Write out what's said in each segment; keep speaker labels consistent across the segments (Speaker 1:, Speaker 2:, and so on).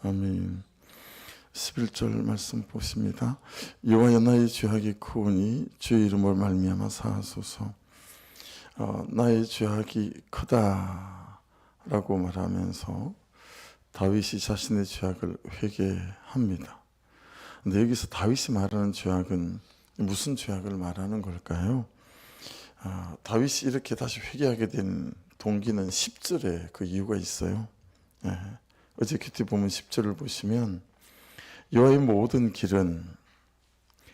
Speaker 1: 아멘. 11절 말씀 보십니다. 여호와여 나의 죄악이 크오니 주의 이름을 말미암아 사하소서. 나의 죄악이 크다라고 말하면서 다윗이 자신의 죄악을 회개합니다. 근데 여기서 다윗이 말하는 죄악은 무슨 죄악을 말하는 걸까요? 다윗이 이렇게 다시 회개하게 된 동기는 10절에 그 이유가 있어요. 어제 큐티 보면 10절을 보시면 여호와의 모든 길은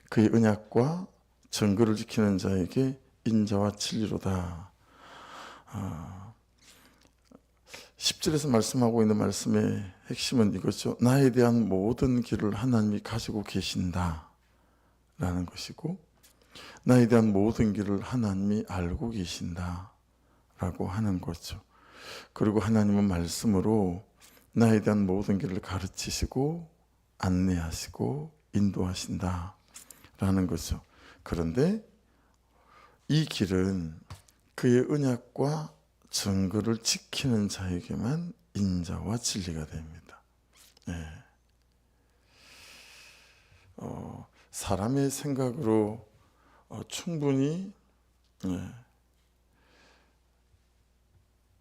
Speaker 1: 그의 언약과 정의를 지키는 자에게 인자와 진리로다. 10절에서 말씀하고 있는 말씀의 핵심은 이거죠. 나에 대한 모든 길을 하나님이 가지고 계신다 라는 것이고, 나에 대한 모든 길을 하나님이 알고 계신다 라고 하는 거죠. 그리고 하나님은 말씀으로 나에 대한 모든 길을 가르치시고 안내하시고 인도하신다 라는 거죠. 그런데 이 길은 그의 언약과 정의를 지키는 자에게만 인자와 진리가 됩니다. 사람의 생각으로 충분히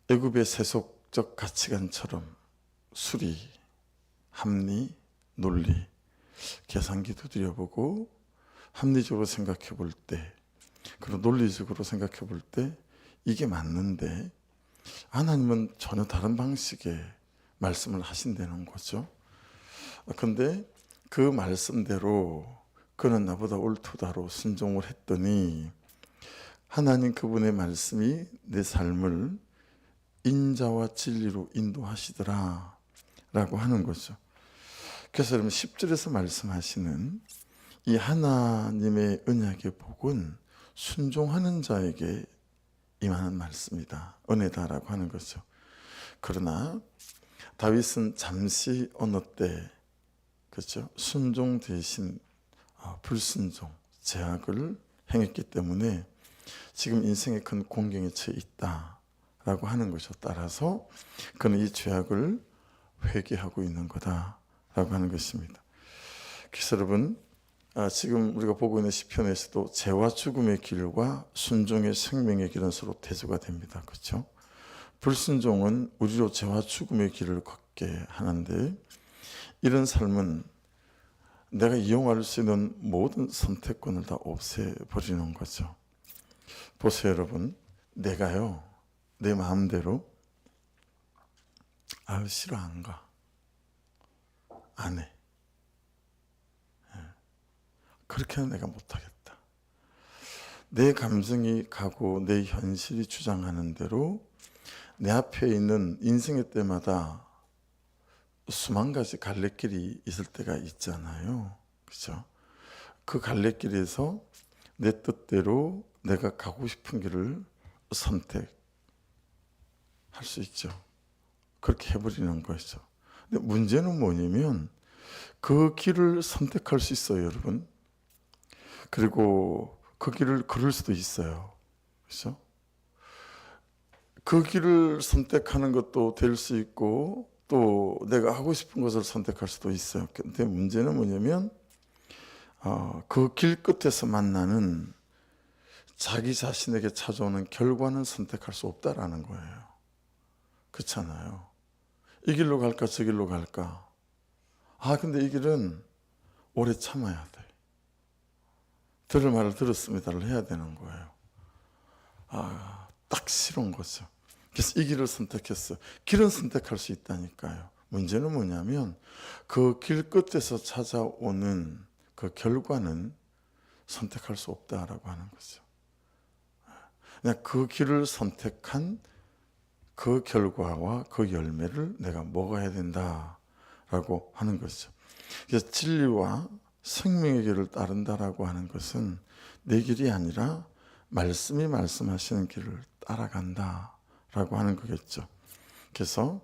Speaker 1: 애굽의 세속적 가치관처럼 수리, 합리, 논리, 계산기 두드려보고 합리적으로 생각해 볼 때, 그리고 논리적으로 생각해 볼 때 이게 맞는데 하나님은 전혀 다른 방식의 말씀을 하신다는 거죠. 그런데 그 말씀대로 그는 나보다 옳도다로 순종을 했더니 하나님 그분의 말씀이 내 삶을 인자와 진리로 인도하시더라 라고 하는 거죠. 그래서 여러분 10절에서 말씀하시는 이 하나님의 언약의 복은 순종하는 자에게 임하는 말씀이다, 은혜다라고 하는 거죠. 그러나 다윗은 잠시 어느 때, 그렇죠, 순종 대신 불순종, 죄악을 행했기 때문에 지금 인생의 큰 공경에 처해 있다라고 하는 것이죠. 따라서 그는 이 죄악을 회개하고 있는 거다라고 하는 것입니다. 그래서 여러분, 지금 우리가 보고 있는 시편에서도 죄와 죽음의 길과 순종의 생명의 길은 서로 대조가 됩니다. 그렇죠? 불순종은 우리로 죄와 죽음의 길을 걷게 하는데, 이런 삶은 내가 이용할 수 있는 모든 선택권을 다 없애버리는 거죠. 보세요 여러분, 내가요 내 마음대로 싫어 안 가, 안 해, 그렇게는 내가 못하겠다. 내 감정이 가고 내 현실이 주장하는 대로 내 앞에 있는 인생의 때마다 수만 가지 갈래길이 있을 때가 있잖아요. 그렇죠? 그 갈래길에서 내 뜻대로 내가 가고 싶은 길을 선택할 수 있죠. 그렇게 해버리는 거죠. 근데 문제는 뭐냐면 그 길을 선택할 수 있어요, 여러분. 그리고 그 길을 걸을 수도 있어요. 그렇죠? 그 길을 선택하는 것도 될 수 있고 또 내가 하고 싶은 것을 선택할 수도 있어요. 근데 문제는 뭐냐면 그 길 끝에서 만나는 자기 자신에게 찾아오는 결과는 선택할 수 없다라는 거예요. 그렇잖아요. 이 길로 갈까 저 길로 갈까. 근데 이 길은 오래 참아야 돼. 들을 말을 들었습니다를 해야 되는 거예요. 딱 싫은 거죠. 그래서 이 길을 선택했어. 길은 선택할 수 있다니까요. 문제는 뭐냐면 그 길 끝에서 찾아오는 그 결과는 선택할 수 없다라고 하는 거죠. 그냥 그 길을 선택한 그 결과와 그 열매를 내가 먹어야 된다라고 하는 거죠. 그래서 진리와 생명의 길을 따른다라고 하는 것은 내 길이 아니라 말씀이 말씀하시는 길을 따라간다라고 하는 거겠죠. 그래서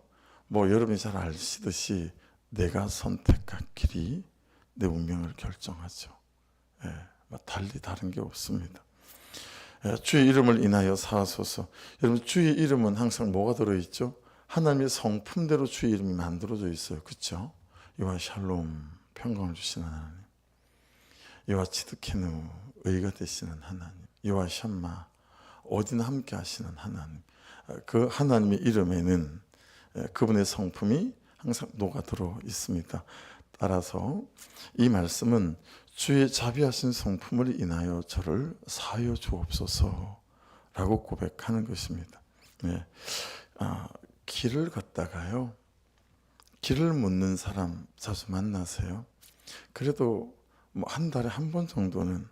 Speaker 1: 여러분이 잘 아시듯이 내가 선택한 길이 내 운명을 결정하죠. 달리 다른 게 없습니다. 주의 이름을 인하여 사하소서. 여러분, 주의 이름은 항상 뭐가 들어있죠? 하나님의 성품대로 주의 이름이 만들어져 있어요. 그렇죠? 이와 샬롬 평강을 주시는 하나님, 이와 치드케누 의가 되시는 하나님, 이와 샴마 어디나 함께 하시는 하나님, 그 하나님의 이름에는 그분의 성품이 항상 녹아들어 있습니다. 따라서 이 말씀은 주의 자비하신 성품을 인하여 저를 사하여 주옵소서라고 고백하는 것입니다. 네. 길을 걷다가요, 길을 묻는 사람 자주 만나세요? 그래도 뭐 한 달에 한 번 정도는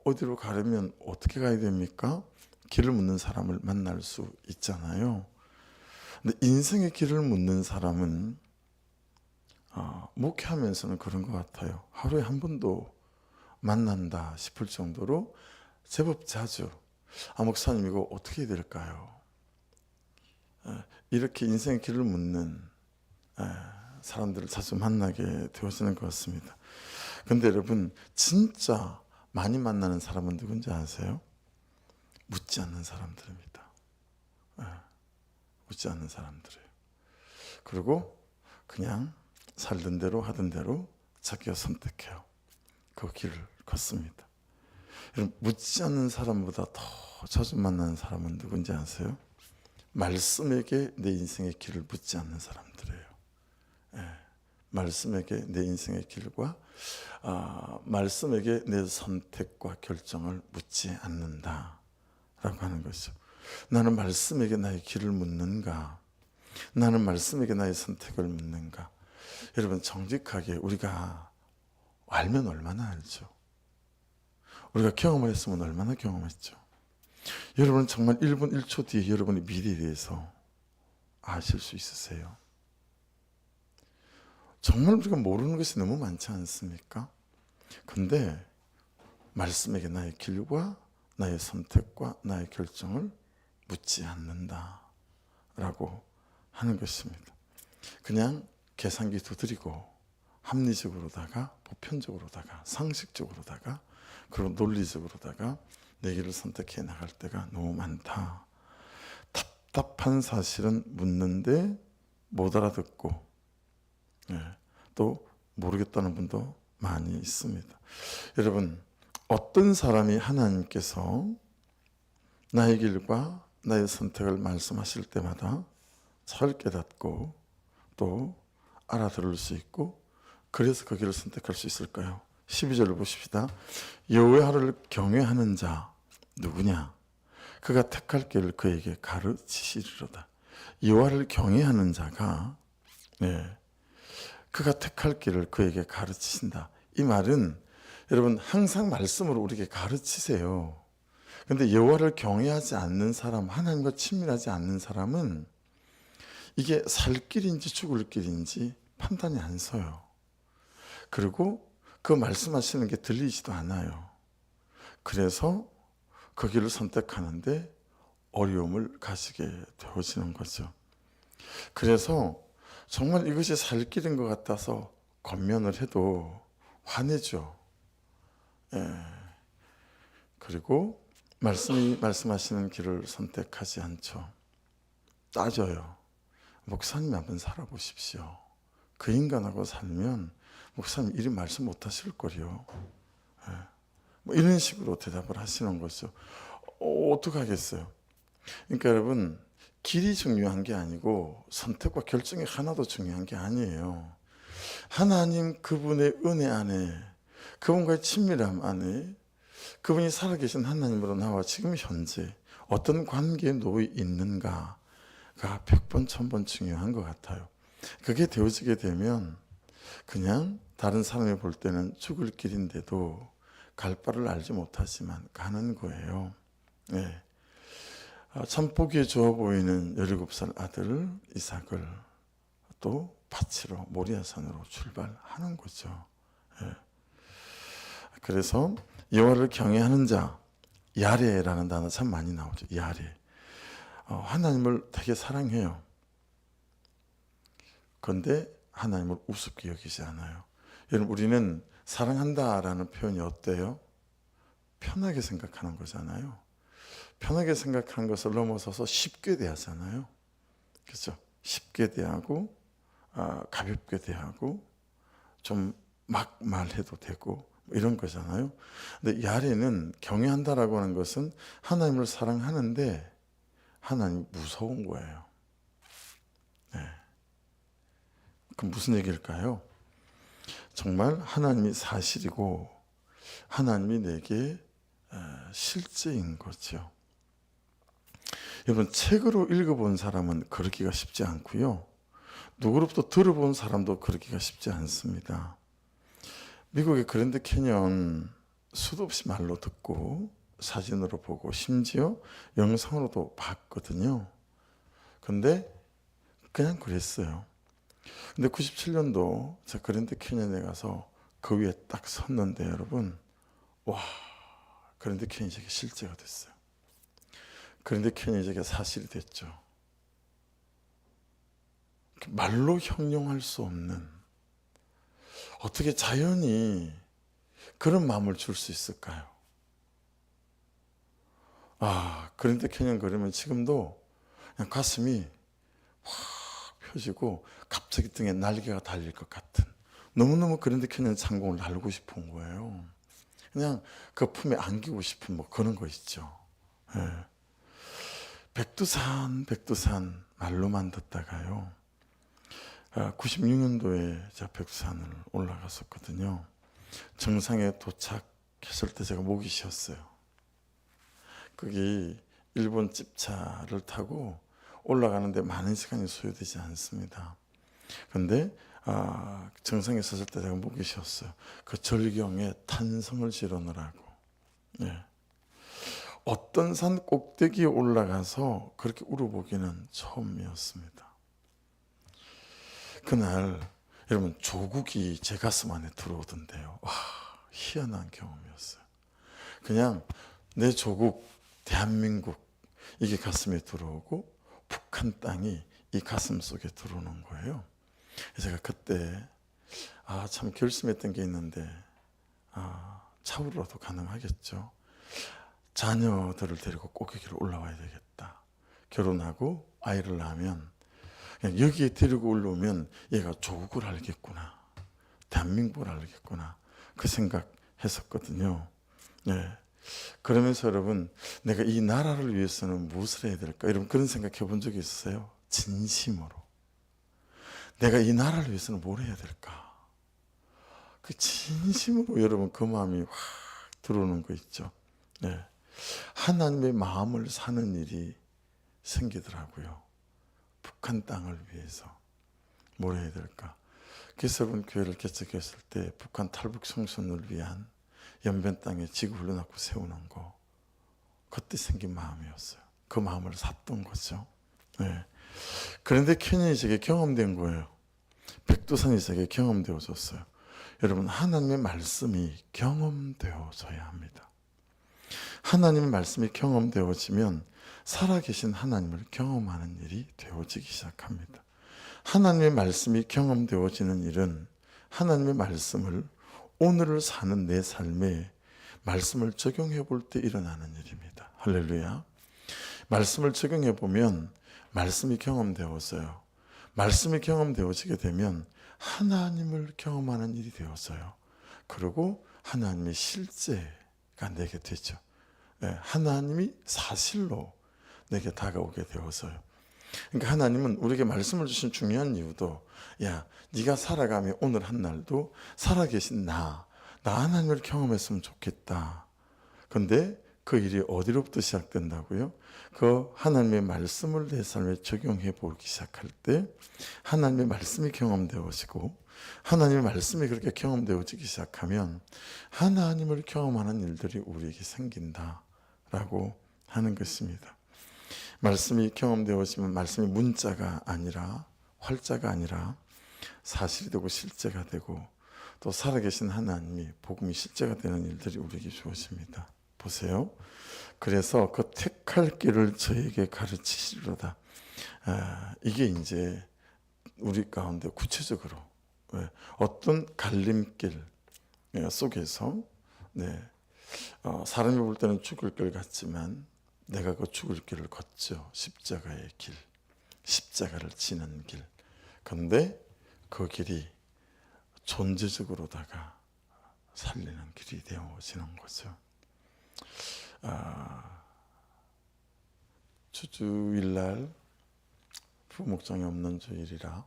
Speaker 1: 어디로 가려면 어떻게 가야 됩니까? 길을 묻는 사람을 만날 수 있잖아요. 근데 인생의 길을 묻는 사람은 목회하면서는 그런 것 같아요. 하루에 한 번도 만난다 싶을 정도로 제법 자주 목사님 이거 어떻게 해야 될까요? 이렇게 인생의 길을 묻는 사람들을 자주 만나게 되어지는 것 같습니다. 근데 여러분 진짜 많이 만나는 사람은 누군지 아세요? 묻지 않는 사람들입니다. 묻지 않는 사람들이에요. 그리고 그냥 살던 대로 하던 대로 자기가 선택해요. 그 길을 걷습니다. 여러분 묻지 않는 사람보다 더 자주 만나는 사람은 누군지 아세요? 말씀에게 내 인생의 길을 묻지 않는 사람들이에요. 말씀에게 내 인생의 길과 말씀에게 내 선택과 결정을 묻지 않는다라고 하는 것이죠. 나는 말씀에게 나의 길을 묻는가? 나는 말씀에게 나의 선택을 묻는가? 여러분 정직하게 우리가 알면 얼마나 알죠? 우리가 경험을 했으면 얼마나 경험했죠? 여러분 정말 1분 1초 뒤에 여러분의 미래에 대해서 아실 수 있으세요? 정말 우리가 모르는 것이 너무 많지 않습니까? 근데 말씀에게 나의 길과 나의 선택과 나의 결정을 묻지 않는다라고 하는 것입니다. 그냥 계산기 두드리고 합리적으로다가 보편적으로다가 상식적으로다가 그리고 논리적으로다가 내 길을 선택해 나갈 때가 너무 많다. 답답한 사실은 묻는데 못 알아듣고 또 모르겠다는 분도 많이 있습니다. 여러분 어떤 사람이 하나님께서 나의 길과 나의 선택을 말씀하실 때마다 잘 깨닫고 또 알아들을 수 있고 그래서 그 길을 선택할 수 있을까요? 12절을 보십시다. 여호와를 경외하는 자 누구냐? 그가 택할 길을 그에게 가르치시리로다. 여호와를 경외하는 자가 그가 택할 길을 그에게 가르치신다. 이 말은 여러분 항상 말씀으로 우리에게 가르치세요. 그런데 여호와를 경외하지 않는 사람, 하나님과 친밀하지 않는 사람은 이게 살 길인지 죽을 길인지 판단이 안 서요. 그리고 그 말씀하시는 게 들리지도 않아요. 그래서 그 길을 선택하는데 어려움을 가지게 되어지는 거죠. 그래서 정말 이것이 살 길인 것 같아서 권면을 해도 화내죠. 그리고 말씀하시는 길을 선택하지 않죠. 따져요. 목사님 한번 살아보십시오. 그 인간하고 살면 목사님 이리 말씀 못 하실 거요. 뭐 이런 식으로 대답을 하시는 거죠. 어떡하겠어요? 그러니까 여러분 길이 중요한 게 아니고 선택과 결정이 하나도 중요한 게 아니에요. 하나님 그분의 은혜 안에 그분과의 친밀함 안에 그분이 살아계신 하나님으로 나와 지금 현재 어떤 관계에 놓여 있는가가 100번 1000번 중요한 것 같아요. 그게 되어지게 되면 그냥 다른 사람이 볼 때는 죽을 길인데도 갈 바를 알지 못하지만 가는 거예요. 참 보기에 좋아 보이는 17살 아들 이삭을 또 파치로 모리아산으로 출발하는 거죠. 그래서 여호와를 경외하는 자, 야레라는 단어 참 많이 나오죠. 야레. 하나님을 되게 사랑해요. 그런데 하나님을 우습게 여기지 않아요. 여러분 우리는 사랑한다라는 표현이 어때요? 편하게 생각하는 거잖아요. 편하게 생각하는 것을 넘어서서 쉽게 대하잖아요. 그렇죠? 쉽게 대하고 가볍게 대하고 좀 막 말해도 되고 이런 거잖아요. 근데 이 아래는 경외한다라고 하는 것은 하나님을 사랑하는데 하나님이 무서운 거예요. 그럼 무슨 얘기일까요? 정말 하나님이 사실이고 하나님이 내게 실제인 거죠. 여러분, 책으로 읽어본 사람은 그러기가 쉽지 않고요. 누구로부터 들어본 사람도 그러기가 쉽지 않습니다. 미국의 그랜드 캐년 수도 없이 말로 듣고 사진으로 보고 심지어 영상으로도 봤거든요. 근데 그냥 그랬어요. 근데 97년도 제가 그랜드 캐년에 가서 그 위에 딱 섰는데 여러분, 와, 그랜드 캐년이 제게 실제가 됐어요. 그랜드 캐년이 제게 사실이 됐죠. 말로 형용할 수 없는, 어떻게 자연이 그런 마음을 줄 수 있을까요? 그랜드 캐년 그러면 지금도 그냥 가슴이 확 펴지고 갑자기 등에 날개가 달릴 것 같은, 너무너무 그랜드 캐년 상공을 날고 싶은 거예요. 그냥 그 품에 안기고 싶은 뭐 그런 거 있죠. 예. 백두산 말로만 듣다가요. 96년도에 제가 백두산을 올라갔었거든요. 정상에 도착했을 때 제가 목이 쉬었어요. 거기 일본 집차를 타고 올라가는데 많은 시간이 소요되지 않습니다. 그런데 정상에 섰을 때 제가 목이 쉬었어요. 그 절경에 탄성을 지르느라고. 예. 어떤 산 꼭대기에 올라가서 그렇게 울어보기는 처음이었습니다. 그날 여러분, 조국이 제 가슴 안에 들어오던데요. 와, 희한한 경험이었어요. 그냥 내 조국 대한민국, 이게 가슴에 들어오고 북한 땅이 이 가슴 속에 들어오는 거예요. 제가 그때 참 결심했던 게 있는데, 차로라도 가능하겠죠. 자녀들을 데리고 꼭 여기로 올라와야 되겠다. 결혼하고 아이를 낳으면 그냥 여기에 데리고 올라오면 얘가 조국을 알겠구나, 대한민국을 알겠구나, 그 생각했었거든요. 네. 그러면서 여러분, 내가 이 나라를 위해서는 무엇을 해야 될까? 여러분, 그런 생각해 본 적이 있어요? 진심으로. 내가 이 나라를 위해서는 뭘 해야 될까? 그 진심으로 여러분, 그 마음이 확 들어오는 거 있죠. 네. 하나님의 마음을 사는 일이 생기더라고요. 북한 땅을 위해서 뭘 해야 될까? 그래서 여러분, 교회를 개척했을 때 북한 탈북 청소년을 위한 연변 땅에 지구 흘러놓고 세우는 거, 그때 생긴 마음이었어요. 그 마음을 샀던 거죠. 네. 그런데 캐년이 제게 경험된 거예요. 백두산이 제게 경험되어졌어요. 여러분, 하나님의 말씀이 경험되어져야 합니다. 하나님의 말씀이 경험되어지면 살아계신 하나님을 경험하는 일이 되어지기 시작합니다. 하나님의 말씀이 경험되어지는 일은 하나님의 말씀을 오늘을 사는 내 삶에 말씀을 적용해 볼 때 일어나는 일입니다. 할렐루야. 말씀을 적용해 보면 말씀이 경험되어져요. 말씀이 경험되어지게 되면 하나님을 경험하는 일이 되어져요. 그리고 하나님의 실제가 내게 되죠. 하나님이 사실로 내게 다가오게 되어서요. 그러니까 하나님은 우리에게 말씀을 주신 중요한 이유도, 야, 네가 살아가며 오늘 한 날도 살아계신 나 하나님을 경험했으면 좋겠다. 그런데 그 일이 어디로부터 시작된다고요? 그 하나님의 말씀을 내 삶에 적용해 보기 시작할 때 하나님의 말씀이 경험되어지고, 하나님의 말씀이 그렇게 경험되어지기 시작하면 하나님을 경험하는 일들이 우리에게 생긴다라고 하는 것입니다. 말씀이 경험되어지면 말씀이 문자가 아니라, 활자가 아니라 사실이 되고 실제가 되고, 또 살아계신 하나님이 복음이 실제가 되는 일들이 우리에게 주어집니다. 보세요. 그래서 그 택할 길을 저에게 가르치시리로다. 이게 이제 우리 가운데 구체적으로 어떤 갈림길 속에서 사람이 볼 때는 죽을 길 같지만 내가 그 죽을 길을 걷죠. 십자가의 길, 십자가를 지는 길. 그런데 그 길이 존재적으로다가 살리는 길이 되어지는 거죠. 주일날 부목장이 없는 주일이라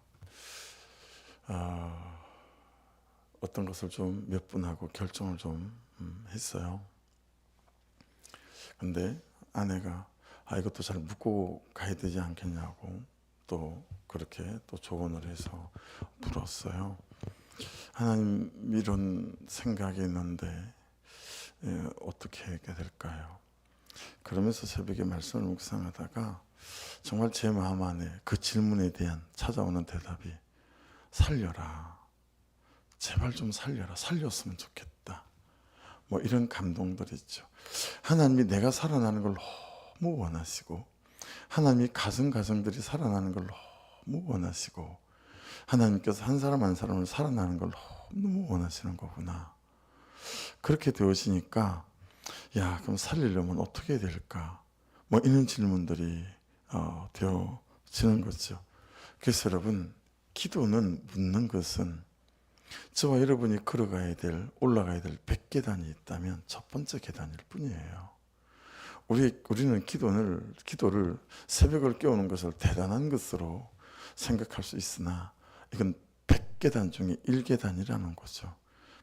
Speaker 1: 어떤 것을 좀 몇 분 하고 결정을 좀 했어요. 근데 아내가 이것도 잘 묻고 가야 되지 않겠냐고 또 그렇게 또 조언을 해서 물었어요. 하나님, 이런 생각이 있는데 어떻게 해야 될까요? 그러면서 새벽에 말씀을 묵상하다가 정말 제 마음 안에 그 질문에 대한 찾아오는 대답이 살려라, 제발 좀 살려라, 살렸으면 좋겠다, 뭐 이런 감동들 있죠. 하나님이 내가 살아나는 걸 너무 원하시고, 하나님이 가정들이 살아나는 걸 너무 원하시고, 하나님께서 한 사람 한 사람을 살아나는 걸 너무 원하시는 거구나. 그렇게 되어지니까 그럼 살리려면 어떻게 해야 될까? 뭐 이런 질문들이 되어지는 거죠. 그래서 여러분, 기도는 묻는 것은 저와 여러분이 걸어가야 될, 올라가야 될 100계단이 있다면 첫 번째 계단일 뿐이에요. 우리는 기도를 새벽을 깨우는 것을 대단한 것으로 생각할 수 있으나 이건 100계단 중에 1계단이라는 거죠.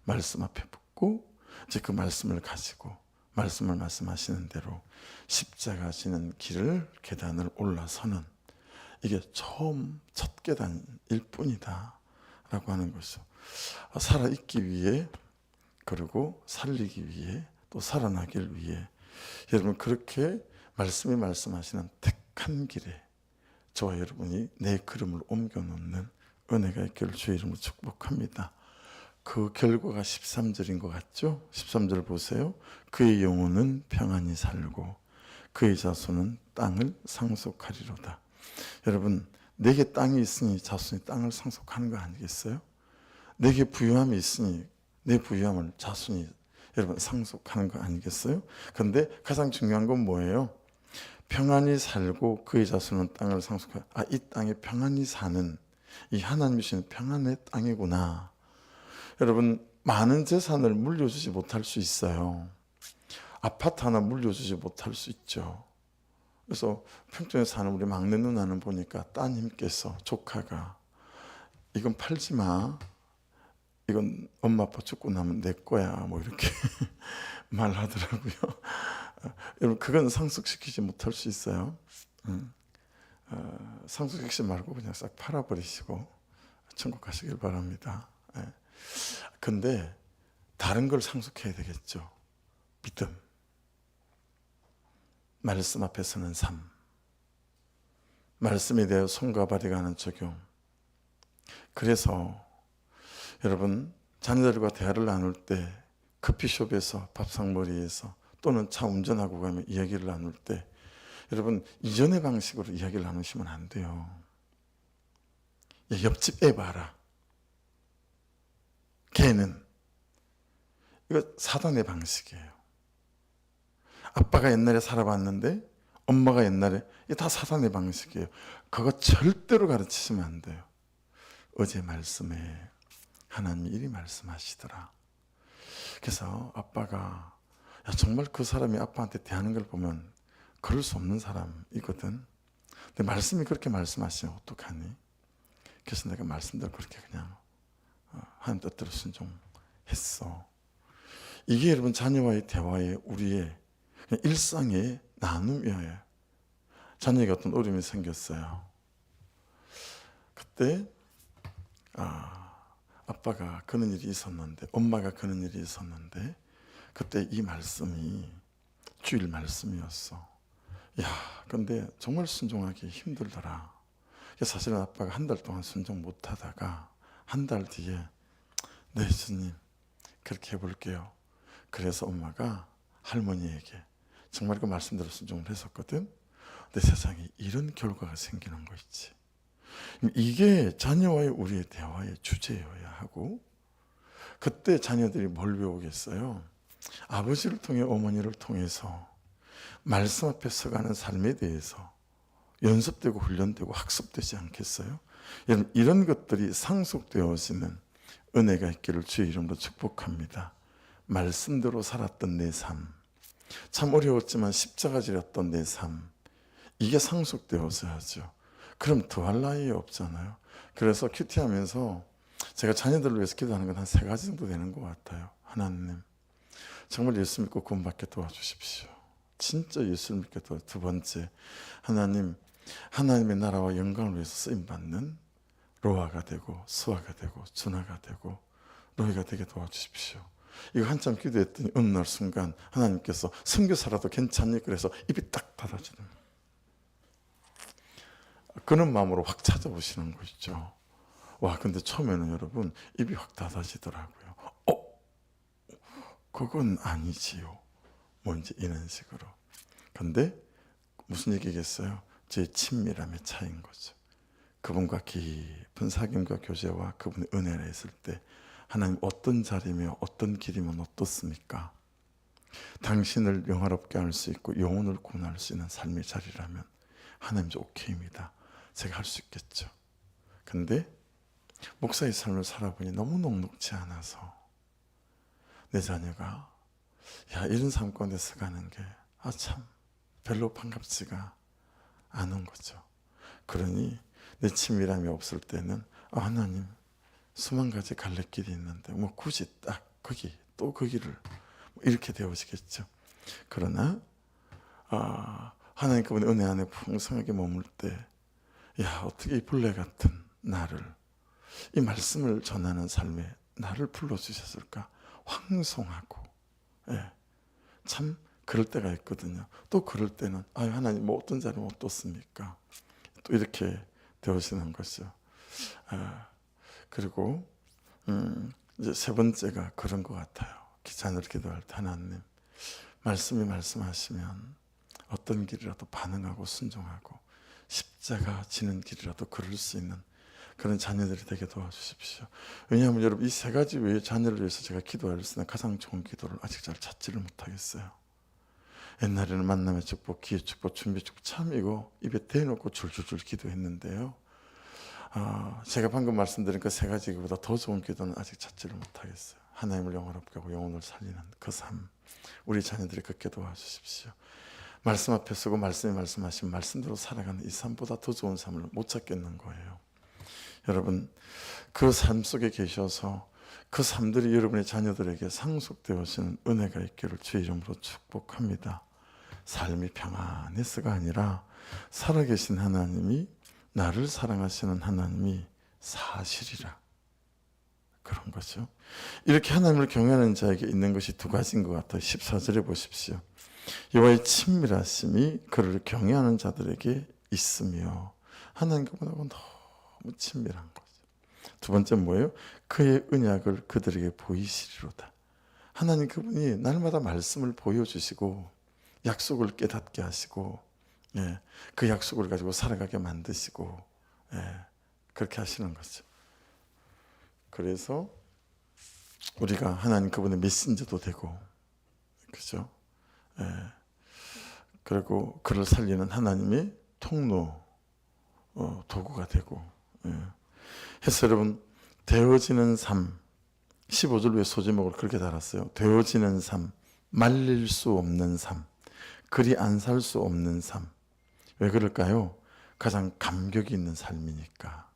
Speaker 1: 말씀 앞에 붙고 이제 그 말씀을 가지고 말씀을 말씀하시는 대로 십자가 지는 계단을 올라서는 이게 첫 계단일 뿐이다 라고 하는 거죠. 살아있기 위해, 그리고 살리기 위해, 또 살아나길 위해, 여러분 그렇게 말씀이 말씀하시는 택한 길에 저와 여러분이 내 걸음을 옮겨놓는 은혜가 있기를 주의 이름으로 축복합니다. 그 결과가 13절인 것 같죠? 13절 보세요. 그의 영혼은 평안히 살고 그의 자손은 땅을 상속하리로다. 여러분, 내게 땅이 있으니 자손이 땅을 상속하는 거 아니겠어요? 내게 부유함이 있으니 내 부유함을 자손이 여러분 상속하는 거 아니겠어요? 그런데 가장 중요한 건 뭐예요? 평안히 살고 그의 자손은 땅을 상속하는, 이 땅에 평안히 사는, 이 하나님이 주신 평안의 땅이구나. 여러분, 많은 재산을 물려주지 못할 수 있어요. 아파트 하나 물려주지 못할 수 있죠. 그래서 평촌에 사는 우리 막내 누나는 보니까 따님께서, 조카가 이건 팔지 마, 이건 엄마 아빠 죽고 나면 내 거야, 뭐 이렇게 말하더라고요. 여러분, 그건 상속시키지 못할 수 있어요. 상속시키지 말고 그냥 싹 팔아버리시고 천국 가시길 바랍니다. 근데 다른 걸 상속해야 되겠죠. 믿음, 말씀 앞에 서는 삶, 말씀에 대해 손과 발이 가는 적용. 그래서 여러분, 자녀들과 대화를 나눌 때 커피숍에서, 밥상머리에서, 또는 차 운전하고 가면 이야기를 나눌 때 여러분, 이전의 방식으로 이야기를 나누시면 안 돼요. 옆집 애 봐라, 걔는, 이거 사단의 방식이에요. 아빠가 옛날에 살아봤는데 엄마가 옛날에, 이게 다 사단의 방식이에요. 그거 절대로 가르치시면 안 돼요. 어제 말씀에 하나님이 이리 말씀하시더라. 그래서 아빠가, 정말 그 사람이 아빠한테 대하는 걸 보면 그럴 수 없는 사람이거든. 근데 말씀이 그렇게 말씀하시면 어떡하니? 그래서 내가 말씀대로 그렇게 그냥 하나님 뜻대로 순종했어. 이게 여러분, 자녀와의 대화에, 우리의 일상의 나눔이에요. 자녀에게 어떤 어려움이 생겼어요. 그때 아빠가 그런 일이 있었는데, 엄마가 그런 일이 있었는데, 그때 이 말씀이 주일 말씀이었어. 근데 정말 순종하기 힘들더라. 사실은 아빠가 한 달 동안 순종 못하다가 한 달 뒤에, 네 주님 그렇게 해볼게요. 그래서 엄마가 할머니에게 정말 그 말씀대로 순종을 했었거든. 근데 세상에 이런 결과가 생기는 거 있지. 이게 자녀와의 우리의 대화의 주제여야 하고, 그때 자녀들이 뭘 배우겠어요? 아버지를 통해, 어머니를 통해서 말씀 앞에 서가는 삶에 대해서 연습되고 훈련되고 학습되지 않겠어요? 여러분, 이런 것들이 상속되어지는 은혜가 있기를 주의 이름으로 축복합니다. 말씀대로 살았던 내 삶, 참 어려웠지만 십자가 지렸던 내 삶, 이게 상속되어져야죠. 그럼 더할 나위 없잖아요. 그래서 큐티하면서 제가 자녀들을 위해서 기도하는 건 한 3가지 정도 되는 것 같아요. 하나님, 정말 예수 믿고 구원받게 도와주십시오. 진짜 예수를 믿게 도와주십시오. 두 번째, 하나님, 하나님의 나라와 영광을 위해서 쓰임받는 로아가 되고 수아가 되고 준하가 되고 로이가 되게 도와주십시오. 이거 한참 기도했더니 어느 날 순간 하나님께서 선교사라도 괜찮니? 그래서 입이 딱 닫아지는, 그런 마음으로 확 찾아오시는 것이죠. 와, 근데 처음에는 여러분 입이 확 닫아지더라고요. 그건 아니지요. 뭔지 이런 식으로. 근데 무슨 얘기겠어요? 제 친밀함의 차이인 거죠. 그분과 깊은 사귐과 교제와 그분의 은혜를 했을 때 하나님 어떤 자리며 어떤 길이면 어떻습니까? 당신을 영화롭게 할 수 있고 영혼을 구원할 수 있는 삶의 자리라면 하나님 저 오케이입니다. 제가 할 수 있겠죠. 근데 목사의 삶을 살아보니 너무 녹록지 않아서 내 자녀가 이런 삶 가운데서 가는 게 참 별로 반갑지가 않은 거죠. 그러니 내 친밀함이 없을 때는 하나님 수만 가지 갈래길이 있는데 뭐 굳이 딱 거기 또 거기를 이렇게 되어지겠죠. 그러나 하나님 그분의 은혜 안에 풍성하게 머물 때 어떻게 이 벌레 같은 나를, 이 말씀을 전하는 삶에 나를 불러주셨을까? 황송하고, 참 그럴 때가 있거든요. 또 그럴 때는 하나님 뭐 어떤 자리 못 뒀습니까? 또 이렇게 되어지는 것이죠. 그리고 이제 세 번째가 그런 것 같아요. 자녀를 기도할 때 하나님 말씀이 말씀하시면 어떤 길이라도 반응하고 순종하고 십자가 지는 길이라도 걸을 수 있는 그런 자녀들이 되게 도와주십시오. 왜냐하면 여러분 이 3가지 외에 자녀를 위해서 제가 기도할 수 있는 가장 좋은 기도를 아직 잘 찾지를 못하겠어요. 옛날에는 만남의 축복, 기회 축복, 준비 축복 참 이거 입에 대놓고 줄줄줄 기도했는데요. 제가 방금 말씀드린 그 3가지보다 더 좋은 기도는 아직 찾지를 못하겠어요. 하나님을 영원롭게 하고 영혼을 살리는 그 삶, 우리 자녀들이 그렇게 도와주십시오. 말씀 앞에 서고 말씀이 말씀하신 말씀대로 살아가는 이 삶보다 더 좋은 삶을 못 찾겠는 거예요. 여러분 그 삶 속에 계셔서 그 삶들이 여러분의 자녀들에게 상속되어지는 은혜가 있기를 주의 이름으로 축복합니다. 삶이 평안해서가 아니라 살아계신 하나님이, 나를 사랑하시는 하나님이 사실이라, 그런 거죠. 이렇게 하나님을 경외하는 자에게 있는 것이 2가지인 것 같아요. 14절에 보십시오. 여호와의 친밀하심이 그를 경외하는 자들에게 있으며, 하나님 그분하고 너무 친밀한 거죠. 2번째 뭐예요? 그의 언약을 그들에게 보이시리로다. 하나님 그분이 날마다 말씀을 보여주시고 약속을 깨닫게 하시고, 그 약속을 가지고 살아가게 만드시고, 그렇게 하시는 거죠. 그래서 우리가 하나님 그분의 메신저도 되고, 그죠? 그리고 그를 살리는 하나님의 통로, 도구가 되고, 해서 여러분 되어지는 삶, 15절 위에 소제목을 그렇게 달았어요. 되어지는 삶, 말릴 수 없는 삶, 그리 안 살 수 없는 삶. 왜 그럴까요? 가장 감격이 있는 삶이니까.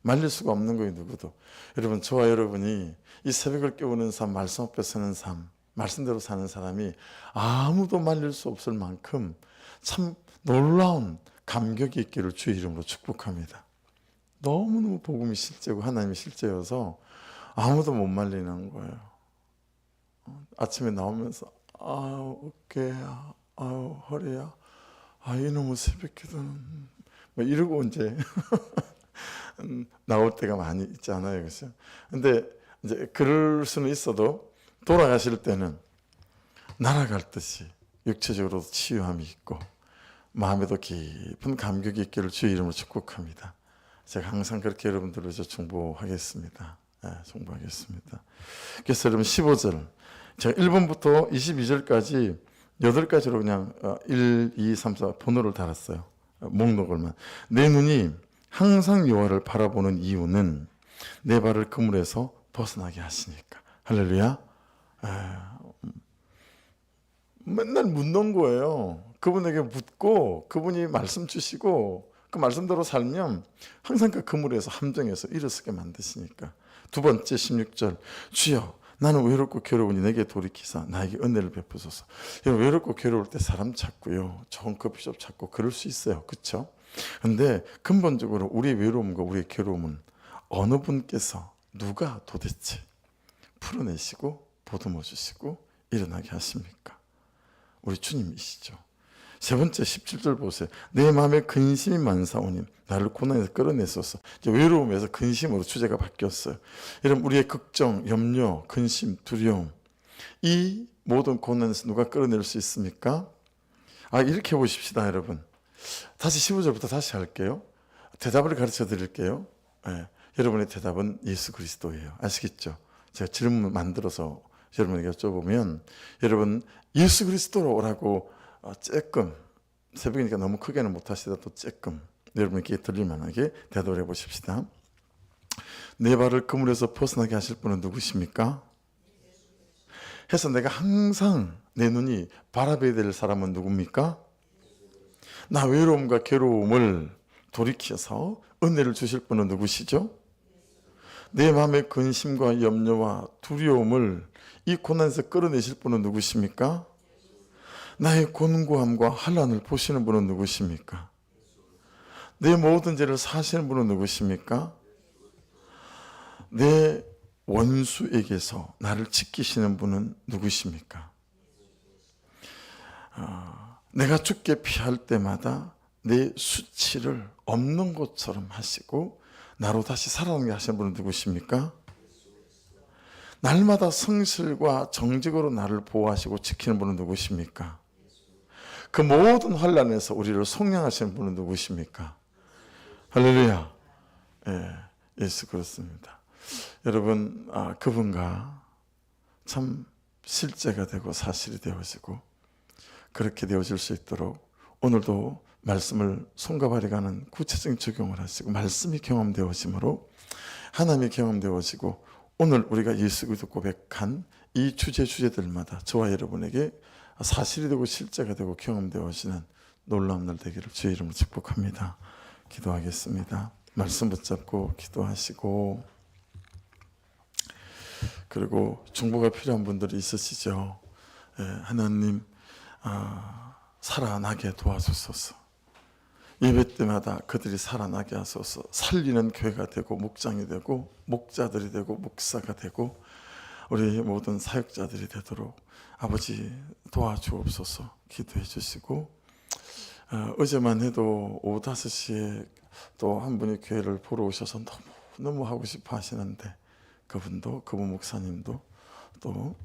Speaker 1: 말릴 수가 없는 거예요, 누구도. 여러분, 저와 여러분이 이 새벽을 깨우는 삶, 말씀 앞에 서는 삶, 말씀대로 사는 사람이 아무도 말릴 수 없을 만큼 참 놀라운 감격이 있기를 주의 이름으로 축복합니다. 너무너무 복음이 실제고 하나님이 실제여서 아무도 못 말리는 거예요. 아침에 나오면서 어깨야, 허리야, 이놈의 새벽 기도는 뭐 이러고 이제 나올 때가 많이 있잖아요, 그렇죠? 근데 이제 그럴 수는 있어도 돌아가실 때는 날아갈 듯이 육체적으로 치유함이 있고 마음에도 깊은 감격이 있기를 주의 이름으로 축복합니다. 제가 항상 그렇게 여러분들을 중보하겠습니다. 중보하겠습니다. 그래서 여러분 15절, 제가 1번부터 22절까지 8가지로 그냥 1, 2, 3, 4 번호를 달았어요. 목록을만. 내 눈이 항상 여호와를 바라보는 이유는 내 발을 그물에서 벗어나게 하시니까. 할렐루야. 맨날 묻는 거예요. 그분에게 묻고 그분이 말씀 주시고 그 말씀대로 살면 항상 그 그물에서 함정에서 일어서게 만드시니까. 두 번째 16절, 주여 나는 외롭고 괴로우니 내게 돌이키사 나에게 은혜를 베푸소서. 외롭고 괴로울 때 사람 찾고요, 좋은 커피숍 찾고 그럴 수 있어요. 그렇죠? 근데 근본적으로 우리의 외로움과 우리의 괴로움은 어느 분께서, 누가 도대체 풀어내시고 보듬어 주시고 일어나게 하십니까? 우리 주님이시죠. 세 번째 17절 보세요. 내 마음에 근심이 많사오니 나를 고난에서 끌어내소서. 외로움에서 근심으로 주제가 바뀌었어요. 여러분, 우리의 걱정, 염려, 근심, 두려움, 이 모든 고난에서 누가 끌어낼 수 있습니까? 이렇게 보십시다, 여러분. 다시 15절부터 다시 할게요. 대답을 가르쳐 드릴게요. 여러분의 대답은 예수 그리스도예요. 아시겠죠? 제가 질문 만들어서 여러분에게 여쭤보면, 여러분 예수 그리스도라고 조금, 새벽이니까 너무 크게는 못하시더라도 조금 여러분에게 들릴 만하게 대답을 해보십시다. 내 발을 그물에서 벗어나게 하실 분은 누구십니까? 해서 내가 항상 내 눈이 바라봐야 될 사람은 누굽니까? 나 외로움과 괴로움을 돌이켜서 은혜를 주실 분은 누구시죠? 내 마음의 근심과 염려와 두려움을 이 고난에서 끌어내실 분은 누구십니까? 나의 곤고함과 환난을 보시는 분은 누구십니까? 내 모든 죄를 사시는 분은 누구십니까? 내 원수에게서 나를 지키시는 분은 누구십니까? 내가 죽게 피할 때마다 내 수치를 없는 것처럼 하시고 나로 다시 살아나게 하시는 분은 누구십니까? 날마다 성실과 정직으로 나를 보호하시고 지키는 분은 누구십니까? 그 모든 환난에서 우리를 속량하시는 분은 누구십니까? 할렐루야. 예수 그렇습니다. 여러분, 그분과 참 실제가 되고 사실이 되어지고 그렇게 되어질 수 있도록 오늘도 말씀을 손과 발이 가는 구체적인 적용을 하시고 말씀이 경험되어짐으로 하나님이 경험되어지고 오늘 우리가 예수 그리스도 고백한 이 주제들마다 저와 여러분에게 사실이 되고 실제가 되고 경험되어지는 놀라운 날 되기를 주의 이름으로 축복합니다. 기도하겠습니다. 말씀 붙잡고 기도하시고, 그리고 중보가 필요한 분들이 있으시죠. 하나님, 살아나게 도와주소서. 예배 때마다 그들이 살아나게 하소서. 살리는 교회가 되고 목장이 되고 목자들이 되고 목사가 되고 우리 모든 사역자들이 되도록 아버지 도와주옵소서. 기도해 주시고, 어제만 해도 오후 5시에 또 한 분이 교회를 보러 오셔서 너무 하고 싶어 하시는데 그분도, 그분 목사님도 또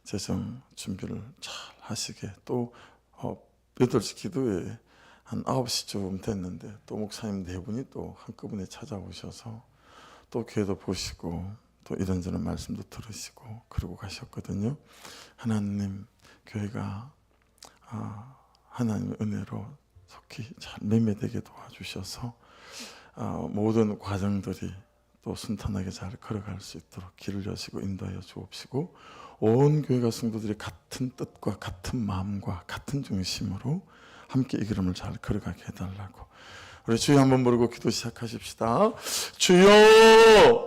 Speaker 1: 재정 준비를 잘 하시게, 또 8시 기도에 한 9시쯤 됐는데 또 목사님 4분이 또 한꺼번에 찾아오셔서 또 교회도 보시고 또 이런저런 말씀도 들으시고 그러고 가셨거든요. 하나님, 교회가 하나님의 은혜로 속히 잘 매매되게 도와주셔서 모든 과정들이 또 순탄하게 잘 걸어갈 수 있도록 길을 여시고 인도하여 주옵시고, 온 교회가 성도들이 같은 뜻과 같은 마음과 같은 중심으로 함께 이 걸음을 잘 걸어가게 해달라고 우리 주여 한번 부르고 기도 시작하십시다. 주여!